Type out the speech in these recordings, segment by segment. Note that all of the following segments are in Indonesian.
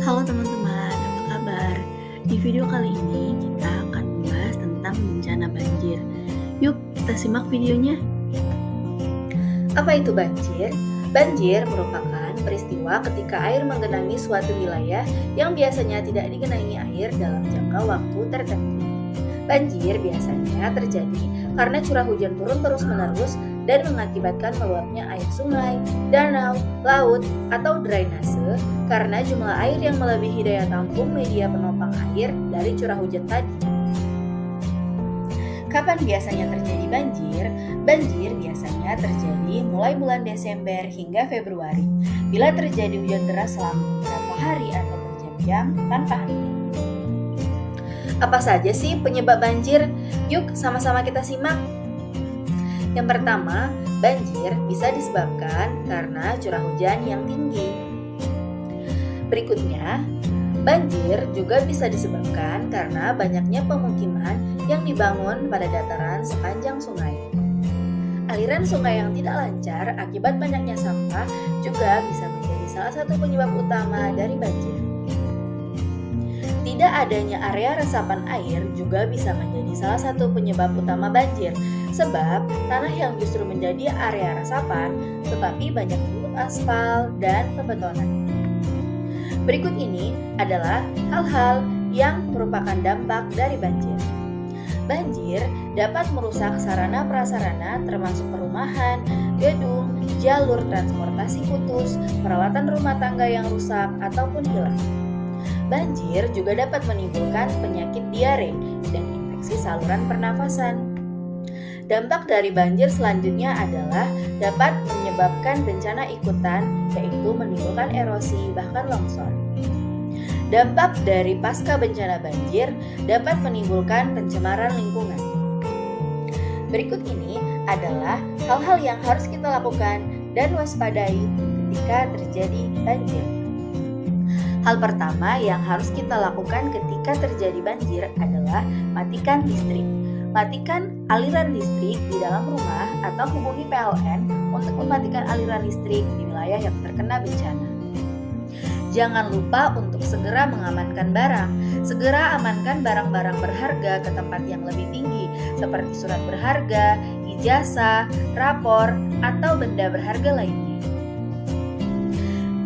Halo teman-teman, apa kabar? Di video kali ini kita akan membahas tentang bencana banjir. Yuk, kita simak videonya. Apa itu banjir? Banjir merupakan peristiwa ketika air menggenangi suatu wilayah yang biasanya tidak digenangi air dalam jangka waktu tertentu. Banjir biasanya terjadi karena curah hujan turun terus-menerus dan mengakibatkan meluapnya air sungai, danau, laut, atau drainase karena jumlah air yang melebihi daya tampung media penopang air dari curah hujan tadi. Kapan biasanya terjadi banjir? Banjir biasanya terjadi mulai bulan Desember hingga Februari bila terjadi hujan deras selama beberapa hari atau berjam-jam tanpa henti. Apa saja sih penyebab banjir? Yuk sama-sama kita simak. Yang pertama, banjir bisa disebabkan karena curah hujan yang tinggi. Berikutnya, banjir juga bisa disebabkan karena banyaknya pemukiman yang dibangun pada dataran sepanjang sungai. Aliran sungai yang tidak lancar akibat banyaknya sampah juga bisa menjadi salah satu penyebab utama dari banjir. Tidak adanya area resapan air juga bisa menjadi salah satu penyebab utama banjir, sebab tanah yang justru menjadi area resapan tetapi banyak bentuk aspal dan pembetonan. Berikut ini adalah hal-hal yang merupakan dampak dari banjir. Banjir dapat merusak sarana prasarana termasuk perumahan, gedung, jalur transportasi putus, peralatan rumah tangga yang rusak ataupun hilang. Banjir juga dapat menimbulkan penyakit diare dan infeksi saluran pernafasan. Dampak dari banjir selanjutnya adalah dapat menyebabkan bencana ikutan, yaitu menimbulkan erosi bahkan longsor. Dampak dari pasca bencana banjir dapat menimbulkan pencemaran lingkungan. Berikut ini adalah hal-hal yang harus kita lakukan dan waspadai ketika terjadi banjir. Hal pertama yang harus kita lakukan ketika terjadi banjir adalah matikan listrik. Matikan aliran listrik di dalam rumah atau hubungi PLN untuk mematikan aliran listrik di wilayah yang terkena bencana. Jangan lupa untuk segera mengamankan barang. Segera amankan barang-barang berharga ke tempat yang lebih tinggi, seperti surat berharga, ijazah, rapor, atau benda berharga lainnya.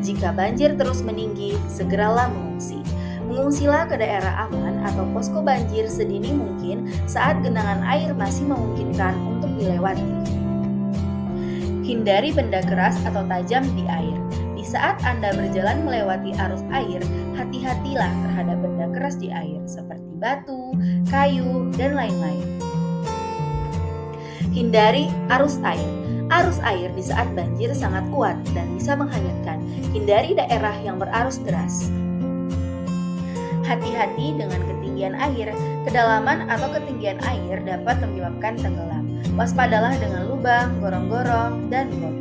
Jika banjir terus meninggi, segeralah mengungsi. Mengungsilah ke daerah aman atau posko banjir sedini mungkin saat genangan air masih memungkinkan untuk dilewati. Hindari benda keras atau tajam di air. Di saat Anda berjalan melewati arus air, hati-hatilah terhadap benda keras di air seperti batu, kayu, dan lain-lain. Hindari arus air. Arus air di saat banjir sangat kuat dan bisa menghanyutkan. Hindari daerah yang berarus deras. Hati-hati dengan ketinggian air. Kedalaman atau ketinggian air dapat menyebabkan tenggelam. Waspadalah dengan lubang, gorong-gorong, dan got.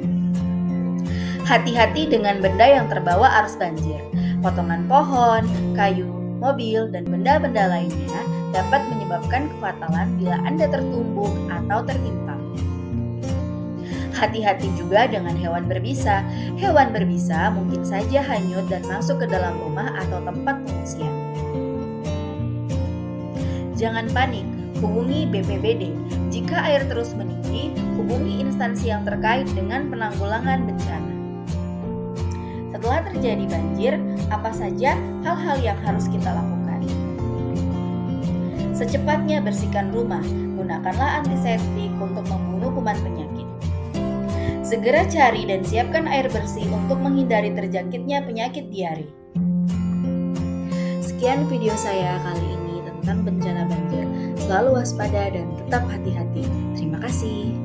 Hati-hati dengan benda yang terbawa arus banjir. Potongan pohon, kayu, mobil, dan benda-benda lainnya dapat menyebabkan kefatalan bila Anda tertumbuk atau tertimpa. Hati-hati juga dengan hewan berbisa. Hewan berbisa mungkin saja hanyut dan masuk ke dalam rumah atau tempat pengungsian. Jangan panik, hubungi BPBD. Jika air terus meninggi, hubungi instansi yang terkait dengan penanggulangan bencana. Setelah terjadi banjir, apa saja hal-hal yang harus kita lakukan? Secepatnya bersihkan rumah, gunakanlah antiseptik untuk membunuh kuman penyakit. Segera cari dan siapkan air bersih untuk menghindari terjangkitnya penyakit diare. Sekian video saya kali ini tentang bencana banjir. Selalu waspada dan tetap hati-hati. Terima kasih.